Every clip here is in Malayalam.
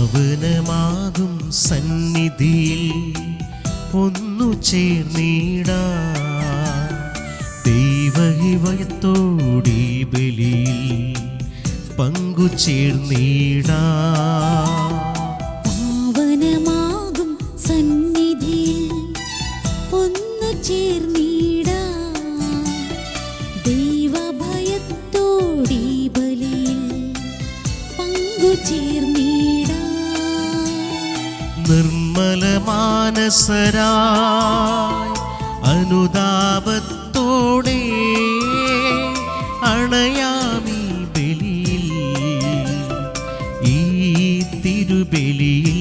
പാവനമാകും സന്നിധിയിൽ ഒന്നു ചേർന്നിടാം. ദൈവഹിതത്തോടി ബലിയിൽ പങ്കുചേർന്നിടാം. പാവനമാകും സന്നിധിയിൽ ഒന്നു ചേർന്നിടാം. ദൈവഭയത്തോടി ബലിയിൽ പങ്കുചേർന്നിടാം. നിർമ്മല മാനസരായി അനുതാപത്തോടെ അണയാമീ ബലിയിൽ, ഈ തിരുബലിയിൽ.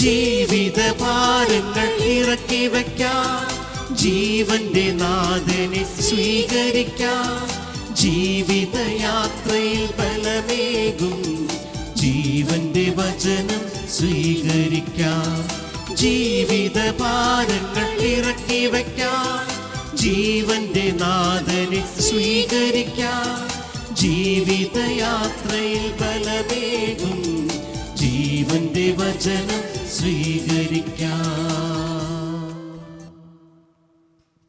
ജീവിതഭാരങ്ങൾ ഇറക്കി വയ്ക്കാം, ജീവന്റെ നാഥനെ സ്വീകരിക്കാം. ജീവിതയാത്രയിൽ ബലമേകും ജീവന്റെ വചനം സ്വീകരിക്കാം. ജീവിതഭാരങ്ങൾ ഇറക്കി വയ്ക്കാം, ജീവന്റെ നാഥനെ സ്വീകരിക്കാം. ജീവിതയാത്രയിൽ ബലമേകും ജീവന്റെ വചനം സ്വീകരിക്കാം.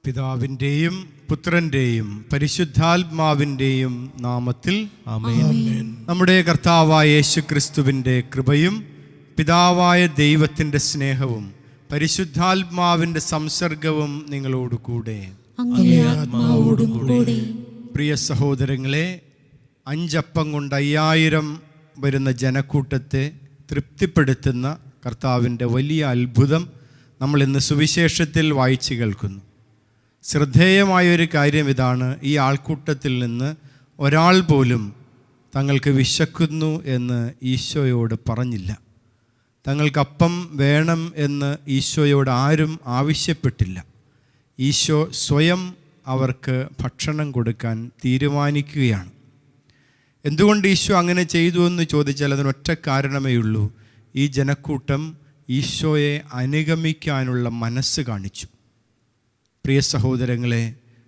പിതാവിൻ്റെയും പുത്രൻ്റെയും പരിശുദ്ധാത്മാവിൻ്റെയും നാമത്തിൽ ആമേൻ. നമ്മുടെ കർത്താവായ യേശുക്രിസ്തുവിൻ്റെ കൃപയും പിതാവായ ദൈവത്തിൻ്റെ സ്നേഹവും പരിശുദ്ധാത്മാവിൻ്റെ സംസർഗവും നിങ്ങളോടുകൂടെ. പ്രിയ സഹോദരങ്ങളെ, 5 അപ്പം കൊണ്ട് 5000 വരുന്ന ജനക്കൂട്ടത്തെ തൃപ്തിപ്പെടുത്തുന്ന കർത്താവിൻ്റെ വലിയ അത്ഭുതം നമ്മൾ ഇന്ന് സുവിശേഷത്തിൽ വായിച്ചു കേൾക്കുന്നു. ശ്രദ്ധേയമായൊരു കാര്യം ഇതാണ്: ഈ ആൾക്കൂട്ടത്തിൽ നിന്ന് ഒരാൾ പോലും തങ്ങൾക്ക് വിശക്കുന്നു എന്ന് ഈശോയോട് പറഞ്ഞില്ല. തങ്ങൾക്ക് അപ്പം വേണം എന്ന് ഈശോയോട് ആരും ആവശ്യപ്പെട്ടില്ല. ഈശോ സ്വയം അവർക്ക് ഭക്ഷണം കൊടുക്കാൻ തീരുമാനിക്കുകയാണ്. എന്തുകൊണ്ട് ഈശോ അങ്ങനെ ചെയ്തു എന്ന് ചോദിച്ചാൽ അതിനൊറ്റ കാരണമേ ഉള്ളൂ: ഈ ജനക്കൂട്ടം ഈശോയെ അനുഗമിക്കാനുള്ള മനസ്സ് കാണിച്ചു. പ്രിയ സഹോദരങ്ങളെ,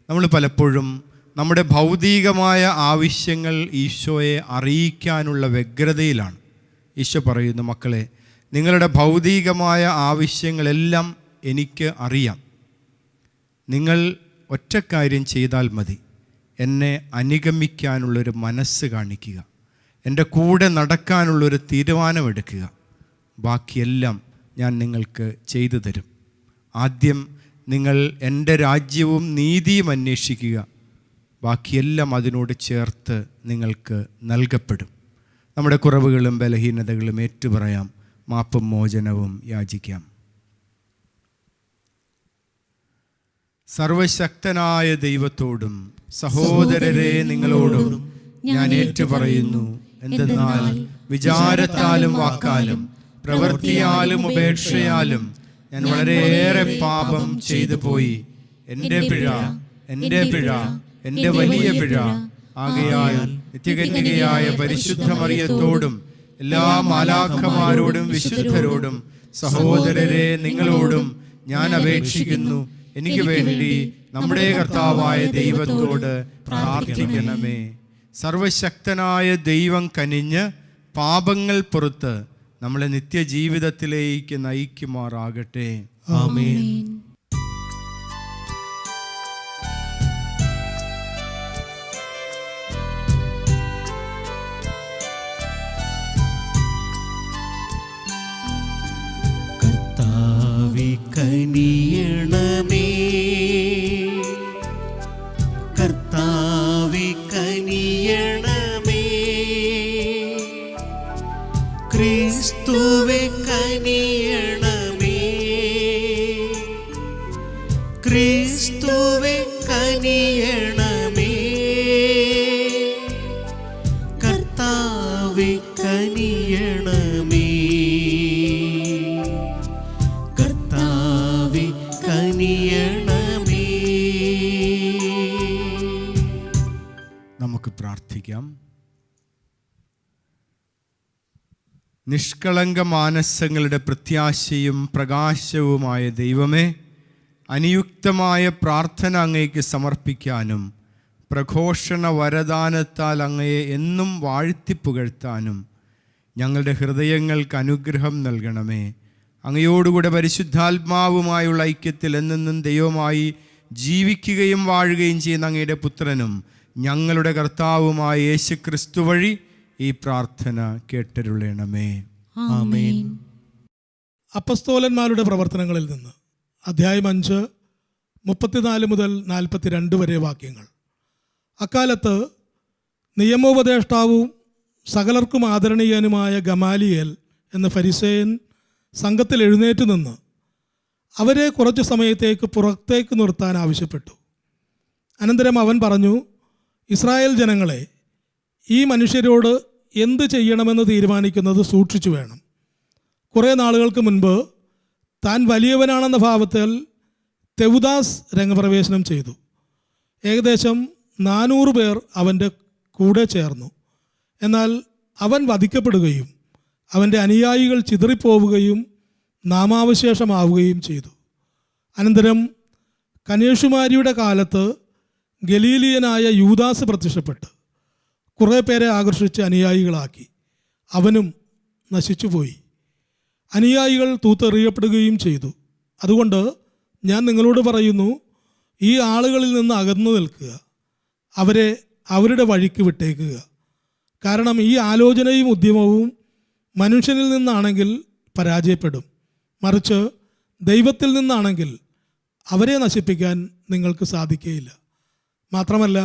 നമ്മൾ പലപ്പോഴും നമ്മുടെ ഭൗതികമായ ആവശ്യങ്ങൾ ഈശോയെ അറിയിക്കാനുള്ള വ്യഗ്രതയിലാണ്. ഈശോ പറയുന്നു, മക്കളെ, നിങ്ങളുടെ ഭൗതികമായ ആവശ്യങ്ങളെല്ലാം എനിക്ക് അറിയാം. നിങ്ങൾ ഒറ്റ കാര്യം ചെയ്താൽ മതി: എന്നെ അനുഗമിക്കാനുള്ളൊരു മനസ്സ് കാണിക്കുക, എൻ്റെ കൂടെ നടക്കാനുള്ളൊരു തീരുമാനമെടുക്കുക. ബാക്കിയെല്ലാം ഞാൻ നിങ്ങൾക്ക് ചെയ്തു തരും. ആദ്യം നിങ്ങൾ എൻ്റെ രാജ്യവും നീതിയും അന്വേഷിക്കുക, ബാക്കിയെല്ലാം അതിനോട് ചേർത്ത് നിങ്ങൾക്ക് നൽകപ്പെടും. നമ്മുടെ കുറവുകളും ബലഹീനതകളും ഏറ്റുപറയാം, മാപ്പും മോചനവും യാചിക്കാം. സർവശക്തനായ ദൈവത്തോടും സഹോദരരെ നിങ്ങളോടും ഞാൻ ഏറ്റുപറയുന്നു. എന്തെന്നാൽ വിചാരത്താലും വാക്കാലും പ്രവൃത്തിയാലും ഉപേക്ഷയാലും ഞാൻ വളരെയേറെ പാപം ചെയ്തു പോയി. എൻ്റെ പിഴ, എൻ്റെ പിഴ, എൻ്റെ വലിയ പിഴ. ആകയാൽ നിത്യകന്യകയായ പരിശുദ്ധ മറിയത്തോടും എല്ലാ മാലാഖമാരോടും വിശുദ്ധരോടും സഹോദരരെ നിങ്ങളോടും ഞാൻ അപേക്ഷിക്കുന്നു, എനിക്ക് വേണ്ടി നമ്മുടെ കർത്താവായ ദൈവത്തോട് പ്രാർത്ഥിക്കണമേ. സർവശക്തനായ ദൈവം കനിഞ്ഞ് പാപങ്ങൾ പുറത്ത് നമ്മളെ നിത്യജീവിതത്തിലേക്ക് നയിക്കുമാറാകട്ടെ. ആമേൻ. കർത്താവേ കനിയണമേ, കർത്താവേ കനിയണമേ, ക്രിസ്തുവേ കനിയണമേ, ക്രിസ്തുവേ കനിയണമേ, കർത്താവേ കനിയണമേ, കർത്താവേ കനിയണമേ. നമുക്ക് പ്രാർത്ഥിക്കാം. നിഷ്കളങ്ക മാനസങ്ങളുടെ പ്രത്യാശയും പ്രകാശവുമായ ദൈവമേ, അനുയുക്തമായ പ്രാർത്ഥന അങ്ങേക്ക് സമർപ്പിക്കാനും പ്രഘോഷണ വരദാനത്താൽ അങ്ങയെ എന്നും വാഴ്ത്തിപ്പുകഴ്ത്താനും ഞങ്ങളുടെ ഹൃദയങ്ങൾക്ക് അനുഗ്രഹം നൽകണമേ. അങ്ങയോടുകൂടെ പരിശുദ്ധാത്മാവുമായുള്ള ഐക്യത്തിൽ എന്നെന്നും ദൈവമായി ജീവിക്കുകയും വാഴുകയും ചെയ്യുന്ന അങ്ങയുടെ പുത്രനും ഞങ്ങളുടെ കർത്താവുമായ യേശു ക്രിസ്തു വഴി ഈ പ്രാർത്ഥന കേട്ടരുളണമേ. ആമേൻ. അപ്പസ്തോലന്മാരുടെ പ്രവർത്തനങ്ങളിൽ നിന്ന് അധ്യായം 5 34 മുതൽ 42 വരെ വാക്യങ്ങൾ. അക്കാലത്ത് നിയമോപദേഷ്ടാവും സകലർക്കും ആദരണീയനുമായ ഗമാലിയേൽ എന്ന ഫരിസേയൻ സംഘത്തിൽ എഴുന്നേറ്റ് നിന്ന് അവരെ കുറച്ചു സമയത്തേക്ക് പുറത്തേക്ക് നിർത്താൻ ആവശ്യപ്പെട്ടു. അനന്തരം അവൻ പറഞ്ഞു, ഇസ്രായേൽ ജനങ്ങളെ, ഈ മനുഷ്യരോട് എന്ത് ചെയ്യണമെന്ന് തീരുമാനിക്കുന്നത് സൂക്ഷിച്ചു വേണം. കുറേ നാളുകൾക്ക് മുൻപ് താൻ വലിയവനാണെന്ന ഭാവത്തിൽ തെവുദാസ് രംഗപ്രവേശനം ചെയ്തു. ഏകദേശം 400 പേർ അവൻ്റെ കൂടെ ചേർന്നു. എന്നാൽ അവൻ വധിക്കപ്പെടുകയും അവൻ്റെ അനുയായികൾ ചിതറിപ്പോവുകയും നാമാവശേഷമാവുകയും ചെയ്തു. അനന്തരം കന്യാകുമാരിയുടെ കാലത്ത് ഗലീലിയനായ യൂദാസ് പ്രത്യക്ഷപ്പെട്ട് കുറേ പേരെ ആകർഷിച്ച് അനുയായികളാക്കി. അവനും നശിച്ചുപോയി. അനുയായികൾ തൂത്തെറിയപ്പെടുകയും ചെയ്തു. അതുകൊണ്ട് ഞാൻ നിങ്ങളോട് പറയുന്നു, ഈ ആളുകളിൽ നിന്ന് അകന്നു നിൽക്കുക, അവരെ അവരുടെ വഴിക്ക് വിട്ടേക്കുക. കാരണം ഈ ആലോചനയും ഉദ്യമവും മനുഷ്യനിൽ നിന്നാണെങ്കിൽ പരാജയപ്പെടും, മറിച്ച് ദൈവത്തിൽ നിന്നാണെങ്കിൽ അവരെ നശിപ്പിക്കാൻ നിങ്ങൾക്ക് സാധിക്കുകയില്ല. മാത്രമല്ല,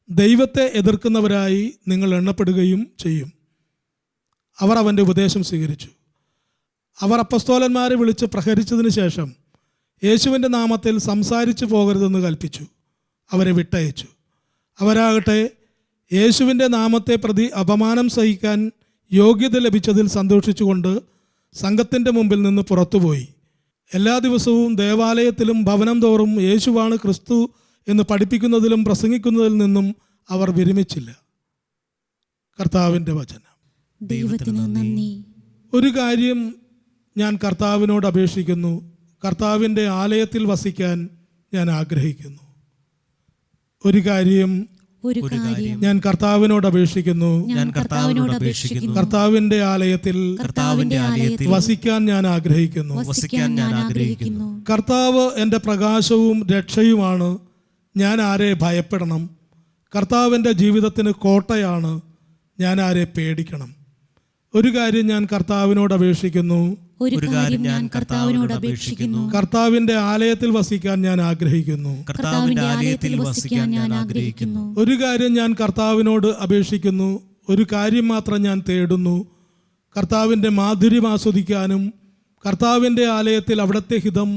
ദൈവത്തെ എതിർക്കുന്നവരായി നിങ്ങൾ എണ്ണപ്പെടുകയും ചെയ്യും. അവർ അവൻ്റെ ഉപദേശം സ്വീകരിച്ചു. അവർ അപ്പസ്തോലന്മാരെ വിളിച്ച് പ്രഹരിച്ചതിന് ശേഷം യേശുവിൻ്റെ നാമത്തിൽ സംസാരിച്ചു പോകരുതെന്ന് കൽപ്പിച്ചു. അവരെ വിട്ടയച്ചു. അവരാകട്ടെ യേശുവിൻ്റെ നാമത്തെ പ്രതി അപമാനം സഹിക്കാൻ യോഗ്യത ലഭിച്ചതിൽ സന്തോഷിച്ചുകൊണ്ട് സംഘത്തിൻ്റെ മുമ്പിൽ നിന്ന് പുറത്തുപോയി. എല്ലാ ദിവസവും ദേവാലയത്തിലും ഭവനം തോറും യേശുവാണ് ക്രിസ്തു എന്ന് പഠിപ്പിക്കുന്നതിലും പ്രസംഗിക്കുന്നതിൽ നിന്നും അവർ വിരമിച്ചില്ല. കർത്താവിൻ്റെ വചനം. ദൈവത്തിന് നന്ദി. ഒരു കാര്യം ഞാൻ കർത്താവിനോട് അപേക്ഷിക്കുന്നു, കർത്താവിൻ്റെ ആലയത്തിൽ വസിക്കാൻ ഞാൻ ആഗ്രഹിക്കുന്നു. ഒരു കാര്യം ഞാൻ കർത്താവിനോട് അപേക്ഷിക്കുന്നു, കർത്താവിൻ്റെ ആലയത്തിൽ വസിക്കാൻ ഞാൻ ആഗ്രഹിക്കുന്നു. കർത്താവ് എൻ്റെ പ്രകാശവും രക്ഷയുമാണ്. ഞാൻ ആരെ ഭയപ്പെടണം? കർത്താവ് എൻ്റെ ജീവിതത്തിന് കോട്ടയാണ്. ഞാൻ ആരെ പേടിക്കണം? ഒരു കാര്യം ഞാൻ കർത്താവിനോട് അപേക്ഷിക്കുന്നു, കർത്താവിന്റെ ആലയത്തിൽ വസിക്കാൻ ഞാൻ ആഗ്രഹിക്കുന്നു. ഒരു കാര്യം ഞാൻ കർത്താവിനോട് അപേക്ഷിക്കുന്നു, ഒരു കാര്യം മാത്രം ഞാൻ തേടുന്നു, കർത്താവിൻ്റെ മാധുര്യം ആസ്വദിക്കാനും കർത്താവിൻ്റെ ആലയത്തിൽ അവിടുത്തെ ഹിതം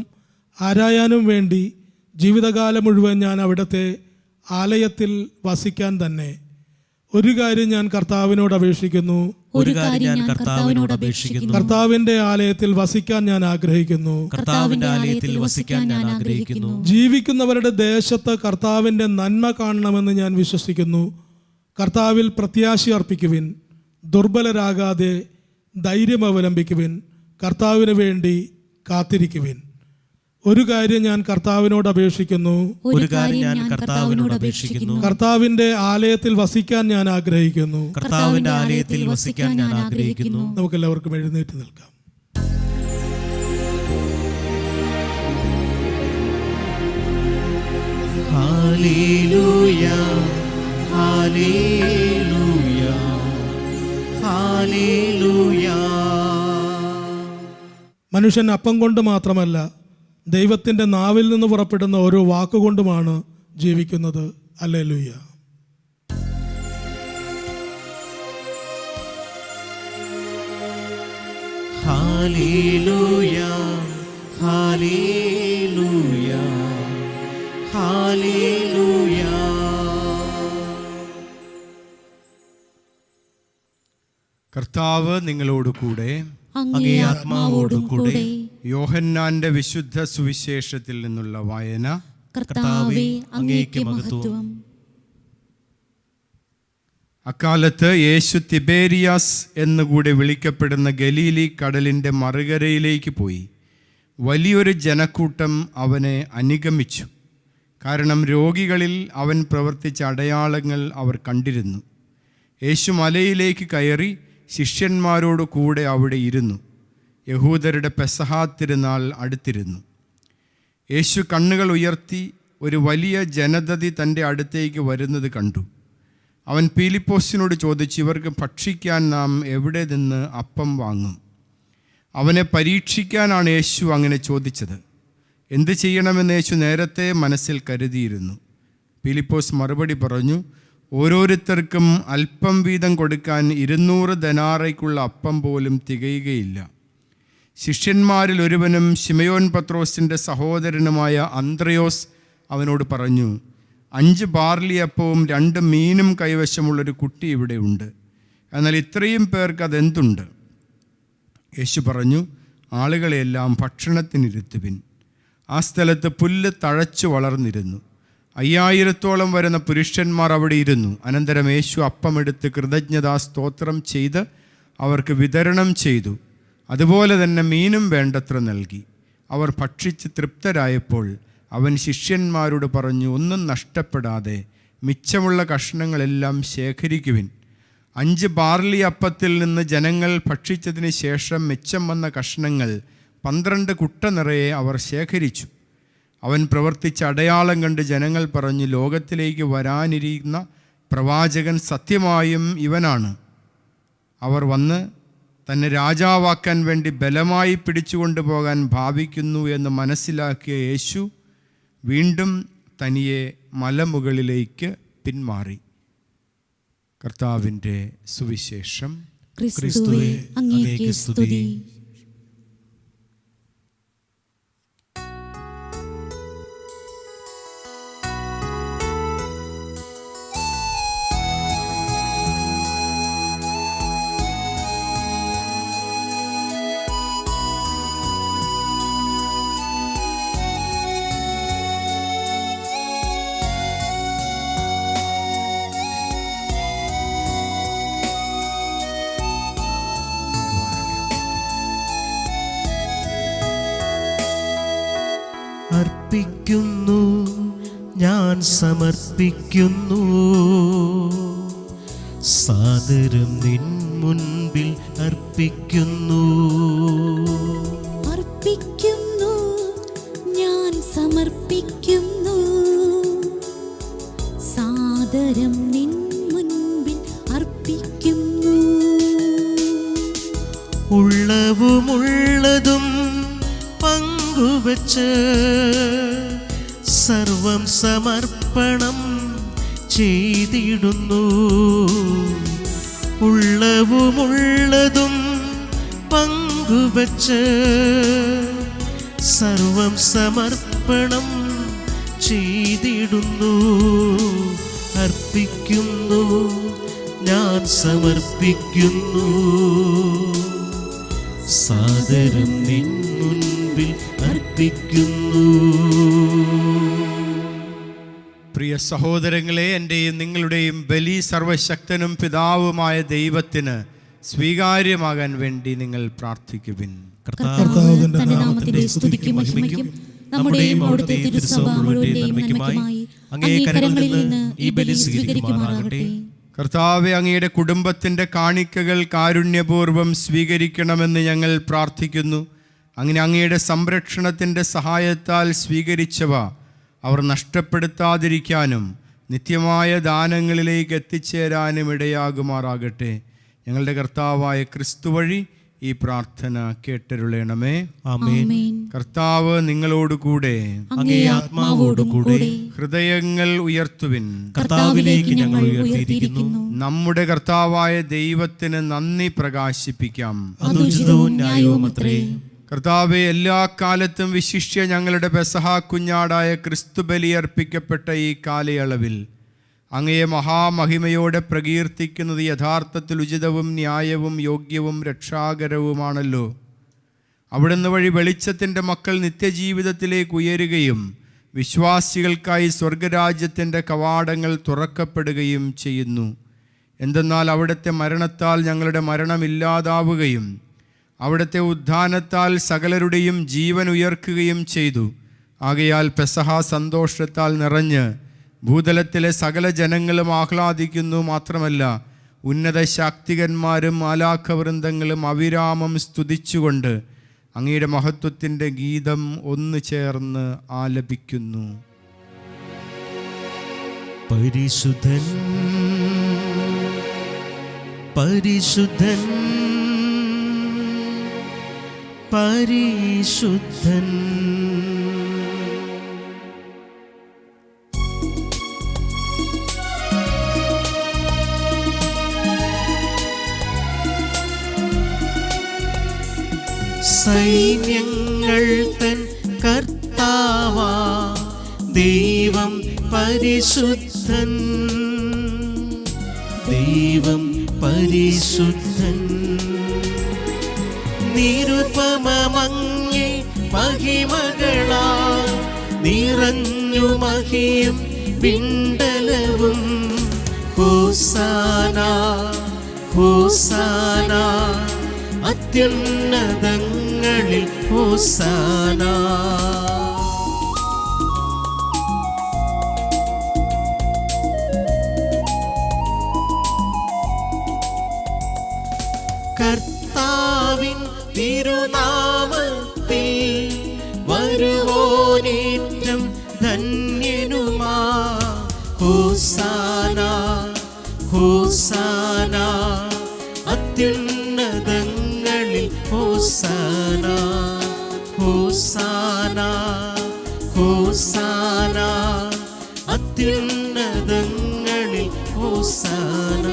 ആരായാനും വേണ്ടി ജീവിതകാലം മുഴുവൻ ഞാൻ അവിടുത്തെ ആലയത്തിൽ വസിക്കാൻ തന്നെ. ഒരു കാര്യം ഞാൻ കർത്താവിനോട് അപേക്ഷിക്കുന്നു, കർത്താവിന്റെ ആലയത്തിൽ വസിക്കാൻ ഞാൻ ആഗ്രഹിക്കുന്നു. ജീവിക്കുന്നവരുടെ ദേശത്ത് കർത്താവിന്റെ നന്മ കാണണമെന്ന് ഞാൻ വിശ്വസിക്കുന്നു. കർത്താവിൽ പ്രത്യാശ അർപ്പിക്കുവിൻ, ദുർബലരാകാതെ ധൈര്യം അവലംബിക്കുവിൻ, കർത്താവിന് വേണ്ടി കാത്തിരിക്കുവിൻ. ഒരു കാര്യം ഞാൻ കർത്താവിനോട് അപേക്ഷിക്കുന്നു, കർത്താവിന്റെ ആലയത്തിൽ വസിക്കാൻ ഞാൻ ആഗ്രഹിക്കുന്നു. നമുക്കെല്ലാവർക്കും എഴുന്നേറ്റ് നിൽക്കാം. Hallelujah, hallelujah, hallelujah. മനുഷ്യൻ അപ്പം കൊണ്ട് മാത്രമല്ല, ദൈവത്തിൻ്റെ നാവിൽ നിന്ന് പുറപ്പെടുന്ന ഓരോ വാക്കുകൊണ്ടുമാണ് ജീവിക്കുന്നത്. ഹല്ലേലൂയ. Hallelujah, hallelujah, hallelujah. കർത്താവ് നിങ്ങളോട് കൂടെ, അങ്ങേ ആത്മാവോടും കൂടെ. യോഹന്നാന്റെ വിശുദ്ധ സുവിശേഷത്തിൽ നിന്നുള്ള വായന. കർത്താവേ, അങ്ങേക്ക് മഹത്വം. അക്കാലത്ത് യേശു തിബേരിയാസ് എന്നുകൂടി വിളിക്കപ്പെടുന്ന ഗലീലി കടലിൻ്റെ മറുകരയിലേക്ക് പോയി. വലിയൊരു ജനക്കൂട്ടം അവനെ അനുഗമിച്ചു. കാരണം രോഗികളിൽ അവൻ പ്രവർത്തിച്ച അടയാളങ്ങൾ അവർ കണ്ടിരുന്നു. യേശു മലയിലേക്ക് കയറി ശിഷ്യന്മാരോട് കൂടെ അവിടെ ഇരുന്നു. യഹൂദരുടെ പെസഹാ തിരുനാൾ അടുത്തിരുന്നു. യേശു കണ്ണുകൾ ഉയർത്തി ഒരു വലിയ ജനതതി തൻ്റെ അടുത്തേക്ക് വരുന്നത് കണ്ടു. അവൻ പീലിപ്പോസിനോട് ചോദിച്ചു, ഇവർക്ക് ഭക്ഷിക്കാൻ നാം എവിടെ നിന്ന് അപ്പം വാങ്ങും? അവനെ പരീക്ഷിക്കാനാണ് യേശു അങ്ങനെ ചോദിച്ചത്. എന്ത് ചെയ്യണമെന്ന് യേശു നേരത്തെ മനസ്സിൽ കരുതിയിരുന്നു. പീലിപ്പോസ് മറുപടി പറഞ്ഞു, ഓരോരുത്തർക്കും അല്പം വീതം കൊടുക്കാൻ 200 ദനാറയ്ക്കുള്ള അപ്പം പോലും തികയുകയില്ല. ശിഷ്യന്മാരിൽ ഒരുവനും ശിമയോൻ പത്രോസിൻ്റെ സഹോദരനുമായ അന്ത്രയോസ് അവനോട് പറഞ്ഞു, 5 ബാർലി അപ്പവും 2 മീനും കൈവശമുള്ളൊരു കുട്ടി ഇവിടെ ഉണ്ട്. എന്നാൽ ഇത്രയും പേർക്ക് അതെന്തുണ്ട്? യേശു പറഞ്ഞു, ആളുകളെല്ലാം ഭക്ഷണത്തിനിരുത്തുവിൻ. ആ സ്ഥലത്ത് പുല്ല് തഴച്ചു വളർന്നിരുന്നു. 5000-ഓളം വരുന്ന പുരുഷന്മാർ അവിടെ ഇരുന്നു. അനന്തരം യേശു അപ്പമെടുത്ത് കൃതജ്ഞതാ സ്തോത്രം ചെയ്ത് അവർക്ക് വിതരണം ചെയ്തു. അതുപോലെ തന്നെ മീനും വേണ്ടത്ര നൽകി. അവർ ഭക്ഷിച്ച് തൃപ്തരായപ്പോൾ അവൻ ശിഷ്യന്മാരോട് പറഞ്ഞു, ഒന്നും നഷ്ടപ്പെടാതെ മിച്ചമുള്ള കഷ്ണങ്ങളെല്ലാം ശേഖരിക്കുവിൻ. 5 ബാർലി അപ്പത്തിൽ നിന്ന് ജനങ്ങൾ ഭക്ഷിച്ചതിന് ശേഷം മിച്ചം വന്ന കഷ്ണങ്ങൾ 12 കുട്ട നിറയെ അവർ ശേഖരിച്ചു. അവൻ പ്രവർത്തിച്ച അടയാളം കണ്ട് ജനങ്ങൾ പറഞ്ഞു, ലോകത്തിലേക്ക് വരാനിരിക്കുന്ന പ്രവാചകൻ സത്യമായും ഇവനാണ്. അവർ വന്ന് തന്നെ രാജാവാക്കാൻ വേണ്ടി ബലമായി പിടിച്ചുകൊണ്ടുപോകാൻ ഭാവിക്കുന്നു എന്ന് മനസ്സിലാക്കിയ യേശു വീണ്ടും തനിയെ മലമുകളിലേക്ക് പിന്മാറി. കർത്താവിൻ്റെ സുവിശേഷം. ക്രിസ്തുവേ അങ്ങേക്ക് സ്തുതി. അർപ്പിക്കുന്നു, ഞാൻ സമർപ്പിക്കുന്നു, സാദരം നിൻ മുൻപിൽ അർപ്പിക്കുന്നു. അർപ്പിക്കുന്നു, ഞാൻ സമർപ്പിക്കുന്നു, സാദരം നിൻ മുൻപിൽ അർപ്പിക്കുന്നു. ഉള്ളവുമുള്ളതും പങ്കുവച്ച് സർവം സമർപ്പണം ചെയ്തിടുന്നു. ഉള്ളവുമുള്ളതും പങ്കുവച്ച് സർവം സമർപ്പണം ചെയ്തിടുന്നു. അർപ്പിക്കുന്നു, ഞാൻ സമർപ്പിക്കുന്നു, സാദരം നിൻ മുൻപിൽ അർപ്പിക്കുന്നു. പ്രിയ സഹോദരങ്ങളെ, എൻ്റെയും നിങ്ങളുടെയും ബലി സർവശക്തനും പിതാവുമായ ദൈവത്തിന് സ്വീകാര്യമാകാൻ വേണ്ടി നിങ്ങൾ പ്രാർത്ഥിക്കുവിൻ. കർത്താവ് തന്റെ നാമത്തിന്റെ സ്തുതിക്കും മഹിമയ്ക്കും നമ്മുടെയും അവിടുത്തെ തിരുസഭ മുഴുവന്റെയും നന്മയ്ക്കുമായി അങ്ങേ കരങ്ങളിൽ നിന്ന് ഈ ബലി സ്വീകരിക്കുമാറാകട്ടെ. കർത്താവെ, അങ്ങയുടെ കുടുംബത്തിൻ്റെ കാണിക്കകൾ കാരുണ്യപൂർവ്വം സ്വീകരിക്കണമെന്ന് ഞങ്ങൾ പ്രാർത്ഥിക്കുന്നു. അങ്ങനെ അങ്ങയുടെ സംരക്ഷണത്തിൻ്റെ സഹായത്താൽ സ്വീകരിച്ചവ അവർ നഷ്ടപ്പെടുത്താതിരിക്കാനും നിത്യമായ ദാനങ്ങളിലേക്ക് എത്തിച്ചേരാനും ഇടയാകുമാറാകട്ടെ. ഞങ്ങളുടെ കർത്താവായ ക്രിസ്തു വഴി ഈ പ്രാർത്ഥന കേട്ടരുളേണമേ. ആമേൻ. കർത്താവ് നിങ്ങളോടുകൂടെ, അങ്ങേ ആത്മാവോടും കൂടെ. ഹൃദയങ്ങൾ ഉയർത്തുവിൻ. കർത്താവിലേക്ക് ഞങ്ങൾ ഉയർത്തിയിരിക്കുന്നു. നമ്മുടെ കർത്താവായ ദൈവത്തിന് നന്ദി പ്രകാശിപ്പിക്കാം. അതുചിതവും ന്യായവുമത്രേ. കർത്താവെ, എല്ലാ കാലത്തും വിശിഷ്യ ഞങ്ങളുടെ പെസഹ കുഞ്ഞാടായ ക്രിസ്തു ബലിയർപ്പിക്കപ്പെട്ട ഈ കാലയളവിൽ അങ്ങയെ മഹാമഹിമയോടെ പ്രകീർത്തിക്കുന്നത് യഥാർത്ഥത്തിൽ ഉചിതവും ന്യായവും യോഗ്യവും രക്ഷാകരവുമാണല്ലോ. അവിടുന്ന് വഴി വെളിച്ചത്തിൻ്റെ മക്കൾ നിത്യജീവിതത്തിലേക്ക് ഉയരുകയും വിശ്വാസികൾക്കായി സ്വർഗരാജ്യത്തിൻ്റെ കവാടങ്ങൾ തുറക്കപ്പെടുകയും ചെയ്യുന്നു. എന്തെന്നാൽ അവിടുത്തെ മരണത്താൽ ഞങ്ങളുടെ മരണമില്ലാതാവുകയും അവിടുത്തെ ഉത്ഥാനത്താൽ സകലരുടെയും ജീവൻ ഉയർക്കുകയും ചെയ്തു. ആകയാൽ പെസഹ സന്തോഷത്താൽ നിറഞ്ഞ് ഭൂതലത്തിലെ സകല ജനങ്ങളും ആഹ്ലാദിക്കുന്നു. മാത്രമല്ല, ഉന്നത ശാക്തികന്മാരും മാലാഖവൃന്ദങ്ങളും അവിരാമം സ്തുതിച്ചുകൊണ്ട് അങ്ങയുടെ മഹത്വത്തിൻ്റെ ഗീതം ഒന്നു ചേർന്ന് ആലപിക്കുന്നു. പരിശുദ്ധൻ പരിശുദ്ധൻ പരിശുദ്ധൻ. സൈന്യങ്ങൾ തൻ കർത്താവാ ദൈവം പരിശുദ്ധൻ, ദൈവം പരിശുദ്ധൻ. നിരുപമമങ്ങേ മഹിമകളാ നിറഞ്ഞു മഹിയും വിണ്ടലവും. ഹോസാന ഹോസാന അത്യുന്നതങ്ങളിൽ ഹോസാന. കർത്താവിൻ തിരുനാമത്തിൽ വരുവോനേറ്റം ധന്യനുമാ. ഹോസാന ഹോസാന അത്യുന്നതങ്ങളിൽ ഹോസാന. ഹോസാന ഹോസാന അത്യുന്നതങ്ങളിൽ ഹോസാന.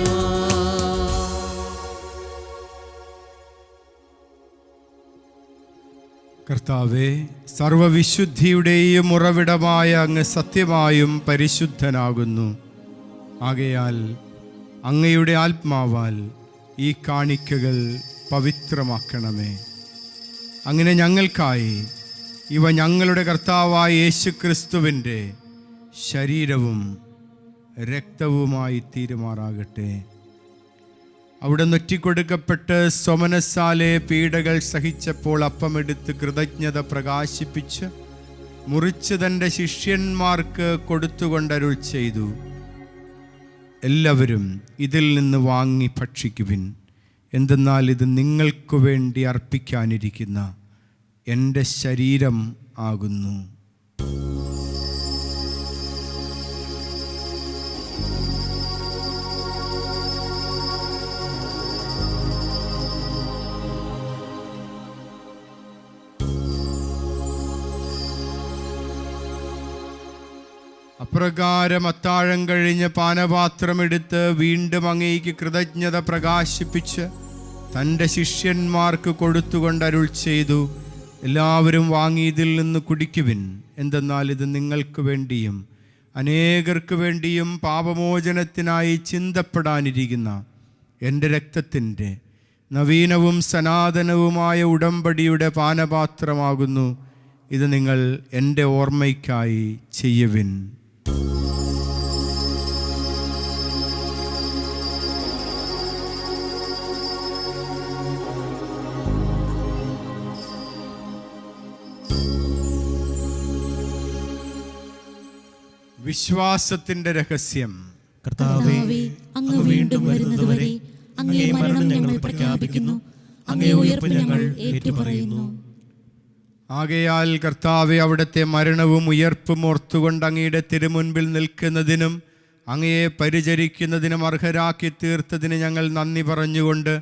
കർത്താവേ, സർവവിശുദ്ധിയുടെയും ഉറവിടമായ അങ്ങ് സത്യമായും പരിശുദ്ധനാകുന്നു. ആകയാൽ അങ്ങയുടെ ആത്മാവാൽ ഈ കാണിക്കകൾ പവിത്രമാക്കണമേ. അങ്ങനെ ഞങ്ങൾക്കായി ഇവ ഞങ്ങളുടെ കർത്താവായ യേശുക്രിസ്തുവിൻ്റെ ശരീരവും രക്തവുമായി തീരുമാറാകട്ടെ. അവിടെ നൊറ്റിക്കൊടുക്കപ്പെട്ട് സ്വമനസാലെ പീഡകൾ സഹിച്ചപ്പോൾ അപ്പമെടുത്ത് കൃതജ്ഞത പ്രകാശിപ്പിച്ച് മുറിച്ച് തൻ്റെ ശിഷ്യന്മാർക്ക് കൊടുത്തുകൊണ്ടരുൾ ചെയ്തു, എല്ലാവരും ഇതിൽ നിന്ന് വാങ്ങി ഭക്ഷിക്കുവിൻ. എന്തെന്നാൽ ഇത് നിങ്ങൾക്കു വേണ്ടി അർപ്പിക്കാനിരിക്കുന്ന എൻ്റെ ശരീരം ആകുന്നു. അപ്രകാരം അത്താഴം കഴിഞ്ഞ് പാനപാത്രമെടുത്ത് വീണ്ടും അങ്ങേക്ക് കൃതജ്ഞത പ്രകാശിപ്പിച്ച് തൻ്റെ ശിഷ്യന്മാർക്ക് കൊടുത്തുകൊണ്ട് അരുൾ ചെയ്തു, എല്ലാവരും വാങ്ങി ഇതിൽ നിന്ന് കുടിക്കുവിൻ. എന്തെന്നാൽ ഇത് നിങ്ങൾക്ക് വേണ്ടിയും അനേകർക്ക് വേണ്ടിയും പാപമോചനത്തിനായി ചിന്തപ്പെടാനിരിക്കുന്ന എൻ്റെ രക്തത്തിൻ്റെ നവീനവും സനാതനവുമായ ഉടമ്പടിയുടെ പാനപാത്രമാകുന്നു. ഇത് നിങ്ങൾ എൻ്റെ ഓർമ്മയ്ക്കായി ചെയ്യുവിൻ. വിശ്വാസത്തിന്റെ രഹസ്യം. കർത്താവേ, അങ്ങ് വീണ്ടും വരുന്നതുവരെ അങ്ങേ മരണം ഞങ്ങൾ പ്രഖ്യാപിക്കുന്നു, അങ്ങേ ഉയർപ്പ് ഞങ്ങൾ ഏറ്റുപറയുന്നു. ആകയാൽ കർത്താവെ, അവിടുത്തെ മരണവും ഉയർപ്പും ഓർത്തുകൊണ്ട് അങ്ങയുടെ തിരുമുൻപിൽ നിൽക്കുന്നതിനും അങ്ങയെ പരിചരിക്കുന്നതിനും അർഹരാക്കി തീർത്തതിന് ഞങ്ങൾ നന്ദി പറഞ്ഞുകൊണ്ട്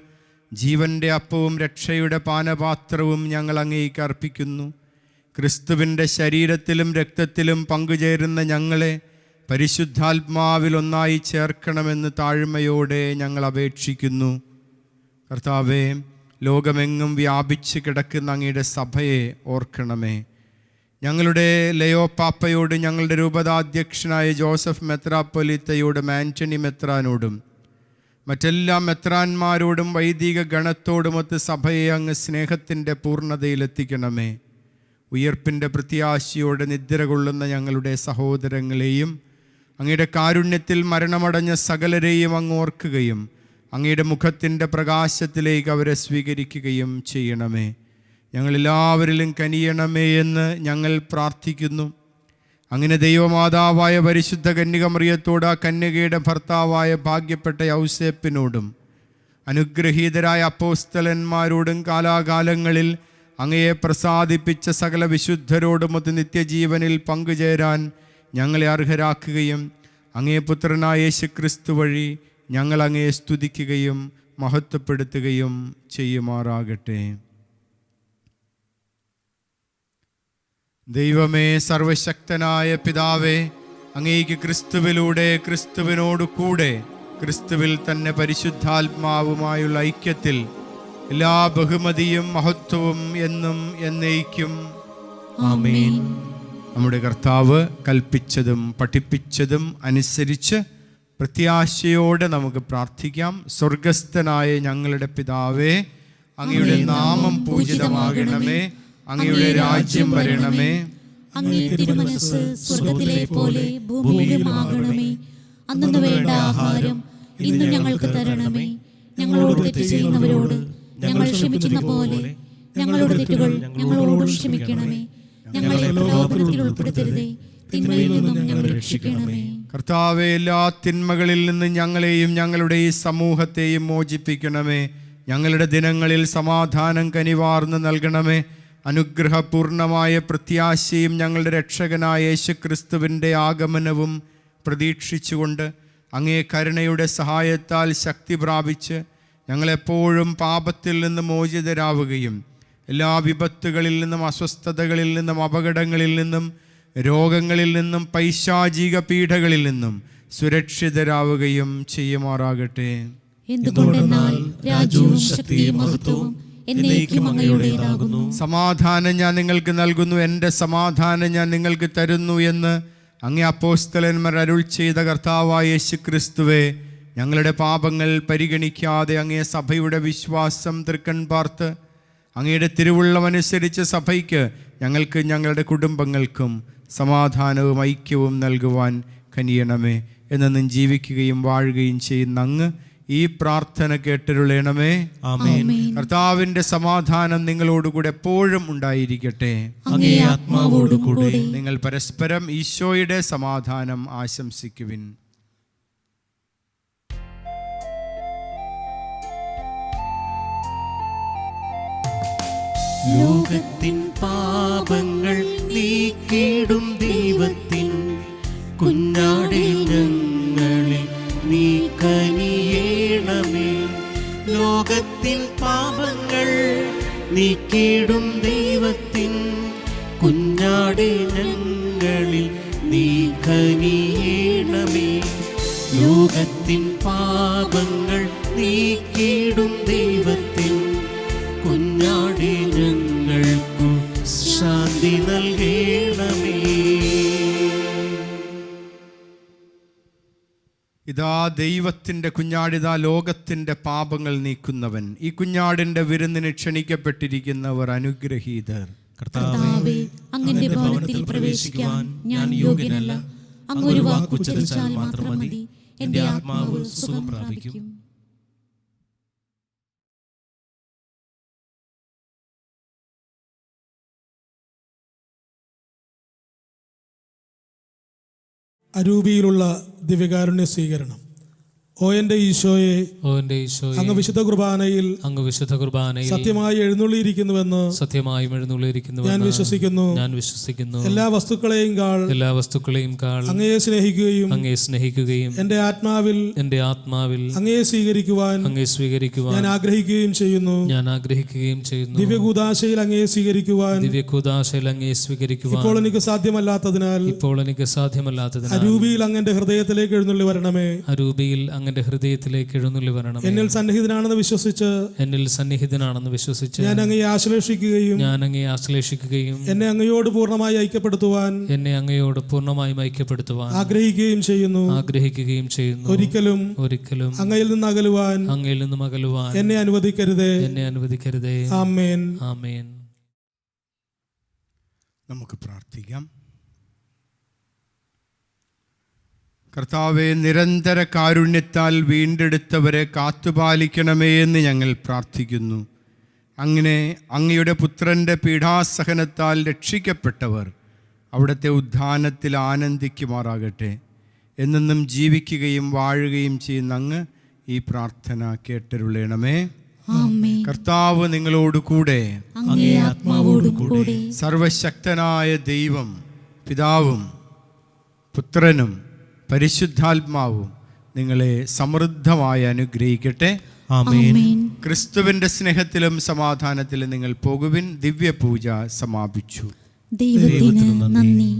ജീവന്റെ അപ്പവും രക്ഷയുടെ പാനപാത്രവും ഞങ്ങൾ അങ്ങേക്ക് അർപ്പിക്കുന്നു. ക്രിസ്തുവിൻ്റെ ശരീരത്തിലും രക്തത്തിലും പങ്കുചേരുന്ന ഞങ്ങളെ പരിശുദ്ധാത്മാവിൽ ഒന്നായി ചേർക്കണമെന്ന് താഴ്മയോടെ ഞങ്ങൾ അപേക്ഷിക്കുന്നു. കർത്താവേ, ലോകമെങ്ങും വ്യാപിച്ച് കിടക്കുന്ന അങ്ങയുടെ സഭയെ ഓർക്കണമേ. ഞങ്ങളുടെ ലയോ പാപ്പയോട്, ഞങ്ങളുടെ രൂപതാധ്യക്ഷനായ ജോസഫ് മെത്രാപ്പൊലീത്തയോടും ആൻ്റണി മെത്രാനോടും മറ്റെല്ലാ മെത്രാന്മാരോടും വൈദിക ഗണത്തോടുമൊത്ത് സഭയെ അങ്ങ് സ്നേഹത്തിൻ്റെ പൂർണ്ണതയിലെത്തിക്കണമേ. ഉയർപ്പിൻ്റെ പ്രത്യാശയോടെ നിദ്ര കൊള്ളുന്ന ഞങ്ങളുടെ സഹോദരങ്ങളെയും അങ്ങയുടെ കാരുണ്യത്തിൽ മരണമടഞ്ഞ സകലരെയും അങ്ങ് ഓർക്കുകയും അങ്ങയുടെ മുഖത്തിൻ്റെ പ്രകാശത്തിലേക്ക് അവരെ സ്വീകരിക്കുകയും ചെയ്യണമേ. ഞങ്ങളെല്ലാവരിലും കനിയണമേ എന്ന് ഞങ്ങൾ പ്രാർത്ഥിക്കുന്നു. അങ്ങനെ ദൈവമാതാവായ പരിശുദ്ധ കന്യകമറിയത്തോട് ആ കന്യകയുടെ ഭർത്താവായ ഭാഗ്യപ്പെട്ട യൗസേപ്പിനോടും അനുഗ്രഹീതരായ അപ്പോസ്തലന്മാരോടും കാലാകാലങ്ങളിൽ അങ്ങയെ പ്രസാദിപ്പിച്ച സകല വിശുദ്ധരോടുമൊത്ത് നിത്യജീവനിൽ പങ്കുചേരാൻ ഞങ്ങളെ അർഹരാക്കുകയും അങ്ങേ പുത്രനായ യേശുക്രിസ്തു വഴി ഞങ്ങൾ അങ്ങയെ സ്തുതിക്കുകയും മഹത്വപ്പെടുത്തുകയും ചെയ്യുമാറാകട്ടെ. ദൈവമേ, സർവശക്തനായ പിതാവേ, അങ്ങേക്ക് ക്രിസ്തുവിലൂടെ, ക്രിസ്തുവിനോട് കൂടെ, ക്രിസ്തുവിൽ തന്നെ പരിശുദ്ധാത്മാവുമായുള്ള ഐക്യത്തിൽ എല്ലാ ബഹുമതിയും മഹത്വവും എന്നും എന്നേക്കും ആമേൻ. നമ്മുടെ കർത്താവ് കൽപ്പിച്ചതും പഠിപ്പിച്ചതും അനുസരിച്ച് പ്രത്യാശയോടെ നമുക്ക് പ്രാർത്ഥിക്കാം. സ്വർഗസ്ഥനായ ഞങ്ങളുടെ പിതാവേ, അങ്ങയുടെ നാമം പൂജിതമാകണമേ, അങ്ങയുടെ രാജ്യം വരണമേ, അങ്ങേ തിരുമനസ്സ് സ്വർഗ്ഗത്തിലെ പോലെ ഭൂമിയിലുമാകണമേ. അന്നു വേണ്ട ആഹാരം ഇന്ന് ഞങ്ങൾക്ക് തരണമേ. ഞങ്ങളോട് തെറ്റ് ചെയ്യുന്നവരോട് ഞങ്ങൾ ക്ഷമിക്കുന്ന പോലെ ഞങ്ങളുടെ തെറ്റുകൾ ഞങ്ങളോട് ക്ഷമിക്കണമേ. ഞങ്ങളെ പ്രലോഭനത്തിൽ ഉൾപ്പെടുത്തരുതേ, തിന്മയിൽ നിന്നും ഞങ്ങളെ രക്ഷിക്കണമേ. കർത്താവേ, എല്ലാ തിന്മകളിൽ നിന്നും ഞങ്ങളെയും ഞങ്ങളുടെ ഈ സമൂഹത്തെയും മോചിപ്പിക്കണമേ. ഞങ്ങളുടെ ദിനങ്ങളിൽ സമാധാനം കനിവാർന്ന് നൽകണമേ. അനുഗ്രഹപൂർണമായ പ്രത്യാശയും ഞങ്ങളുടെ രക്ഷകനായ യേശുക്രിസ്തുവിൻ്റെ ആഗമനവും പ്രതീക്ഷിച്ചുകൊണ്ട് അങ്ങേ കരുണയുടെ സഹായത്താൽ ശക്തി പ്രാപിച്ച് ഞങ്ങളെപ്പോഴും പാപത്തിൽ നിന്ന് മോചിതരാവുകയും എല്ലാ വിപത്തുകളിൽ നിന്നും, അസ്വസ്ഥതകളിൽ നിന്നും, അപകടങ്ങളിൽ നിന്നും, രോഗങ്ങളിൽ നിന്നും, പൈശാചിക പീഡകളിൽ നിന്നും സുരക്ഷിതരാവുകയും ചെയ്യുമാറാകട്ടെ. എന്തുകൊണ്ടെന്നാൽ രാജ്യവും ശക്തിയും മഹത്വവും എന്നേക്കും അങ്ങയുടേതാകുന്നു. സമാധാനം ഞാൻ നിങ്ങൾക്ക് നൽകുന്നു, എൻ്റെ സമാധാനം ഞാൻ നിങ്ങൾക്ക് തരുന്നു എന്ന് അങ്ങേ അപ്പോസ്തലന്മാർ അരുൾ ചെയ്ത കർത്താവായ യേശുക്രിസ്തുവേ, ഞങ്ങളുടെ പാപങ്ങൾ പരിഗണിക്കാതെ അങ്ങേ സഭയുടെ വിശ്വാസം തൃക്കൺ പാർത്ത് അങ്ങയുടെ തിരുവുള്ളമനുസരിച്ച് സഭയ്ക്ക്, ഞങ്ങൾക്ക്, ഞങ്ങളുടെ കുടുംബങ്ങൾക്കും സമാധാനവും ഐക്യവും നൽകുവാൻ കനിയണമേ. എന്നും ജീവിക്കുകയും വാഴുകയും ചെയ്യുന്ന അങ്ങ് ഈ പ്രാർത്ഥന കേട്ടരുളേണമേ. ആമേൻ. കർത്താവിന്റെ സമാധാനം നിങ്ങളോടുകൂടെ എപ്പോഴും ഉണ്ടായിരിക്കട്ടെ. അങ്ങേ ആത്മാവോടുകൂടെ. നിങ്ങൾ പരസ്പരം ഈശോയുടെ സമാധാനം ആശംസിക്കുവിൻ. ലോകത്തിൻ പാപങ്ങൾ നീക്കിടും ദൈവത്തിൻ കുഞ്ഞാടേ, ഞങ്ങളിൽ നീ കനിയേണമേ. ലോകത്തിൻ പാപങ്ങൾ നീക്കിടും ദൈവത്തിൻ കുഞ്ഞാടേ, ഞങ്ങളിൽ നീ കനിയേണമേ. ലോകത്തിൻ പാപങ്ങൾ നീക്കിടും ദൈവത്തിൻ കുഞ്ഞാടേ, ഞങ്ങൾക്കു ശാന്തി നൽകണമേ. ഇതാ ദൈവത്തിൻ്റെ കുഞ്ഞാടിതാ, ലോകത്തിൻ്റെ പാപങ്ങൾ നീക്കുന്നവൻ. ഈ കുഞ്ഞാടിൻ്റെ വിരുന്നിന് ക്ഷണിക്കപ്പെട്ടിരിക്കുന്നവർ അനുഗ്രഹീതർ. കർത്താവേ, അങ്ങന്റെ ഭവനത്തിൽ പ്രവേശിക്കാൻ ഞാൻ യോഗ്യനല്ല. അങ്ങ് ഒരു വാക്ക് ഉച്ചരിച്ചാൽ മാത്രം മതി, എന്റെ ആത്മാവ് സുഖം പ്രാപിക്കും. അരൂപിയിലുള്ള ദിവ്യകാരുണ്യ സ്വീകരണം. ഓ എൻ്റെ ഈശോയെ, അങ്ങ് വിശുദ്ധ കുർബാനയിൽ സത്യമായി എഴുന്നള്ളിയിരിക്കുന്നുവെന്ന് ഞാൻ വിശ്വസിക്കുന്നു. എല്ലാ വസ്തുക്കളെയും കാൾ അങ്ങയെ സ്നേഹിക്കുകയും എൻ്റെ ആത്മാവിൽ അങ്ങയെ സ്വീകരിക്കുവാൻ ഞാൻ ആഗ്രഹിക്കുകയും ചെയ്യുന്നു. ദിവ്യകൂദാശയിൽ അങ്ങയെ സ്വീകരിക്കുവാൻ ഇപ്പോൾ എനിക്ക് സാധ്യമല്ലാത്തതിനാൽ അരൂപിയിൽ അങ്ങന്റെ ഹൃദയത്തിലേക്ക് എഴുന്നള്ളി വരണമേ. അങ്ങന്റെ ഹൃദയത്തിലേക്ക് എഴുന്നള്ളി വരണം. എന്നിൽ സന്നിഹിതനാണെന്ന് വിശ്വസിച്ച് ഞാൻ അങ്ങയെ ആശ്ലേഷിക്കുകയും എന്നെ അങ്ങയോട് പൂർണ്ണമായി ഐക്യപ്പെടുത്തുവാൻ ആഗ്രഹിക്കുകയും ചെയ്യുന്നു. ഒരിക്കലും അങ്ങയിൽ നിന്ന് അകലുവാൻ എന്നെ അനുവദിക്കരുതേ. ആമേൻ. നമുക്ക് പ്രാർത്ഥിക്കാം. കർത്താവെ, നിരന്തര കാരുണ്യത്താൽ വീണ്ടെടുത്തവരെ കാത്തുപാലിക്കണമേ എന്ന് ഞങ്ങൾ പ്രാർത്ഥിക്കുന്നു. അങ്ങനെ അങ്ങയുടെ പുത്രൻ്റെ പീഡാസഹനത്താൽ രക്ഷിക്കപ്പെട്ടവർ അവിടുത്തെ ഉദ്ധാനത്തിൽ ആനന്ദിക്കുമാറാകട്ടെ. എന്നെന്നും ജീവിക്കുകയും വാഴുകയും ചെയ്യുന്ന അങ്ങ് ഈ പ്രാർത്ഥന കേട്ടരുളണമേ. ആമേൻ. കർത്താവ് നിങ്ങളോട് കൂടെ. അങ്ങേ ആത്മാവോടും കൂടെ. സർവശക്തനായ ദൈവം പിതാവും പുത്രനും പരിശുദ്ധാത്മാവും നിങ്ങളെ സമൃദ്ധമായി അനുഗ്രഹിക്കട്ടെ. ആമേൻ. ആമേൻ. ക്രിസ്തുവിൻ്റെ സ്നേഹത്തിലും സമാധാനത്തിലും നിങ്ങൾ പോകുവിൻ. ദിവ്യപൂജ സമാപിച്ചു. ദൈവത്തിന് നന്ദി.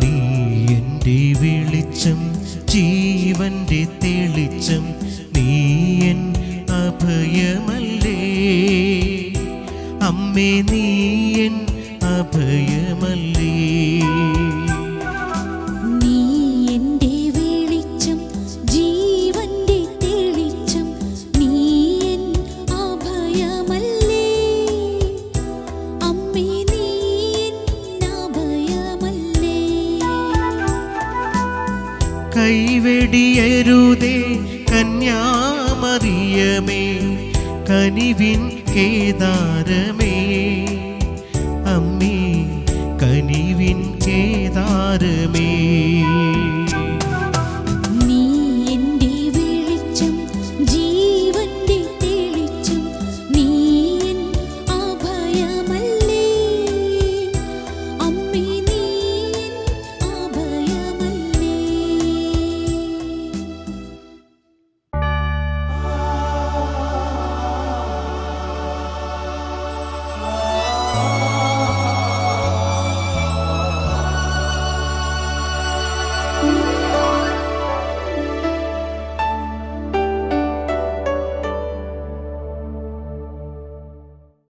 നീ എൻ്റെ വെളിച്ചം, ജീവന്റെ തെളിച്ചം, നീ എൻ അഭയമല്ലേ അമ്മേ, നീ എൻ അഭയമല്ലേ. നീ എൻ്റെ വെളിച്ചം, ജീവന്റെ തെളിച്ചം, നീ എൻ അഭയമല്ലേ അമ്മേ, നീ എൻ അഭയമല്ലേ. കൈവെടിയരുതേ കന്യാമറിയമേ, കനിവിൻ കേദാരമേ,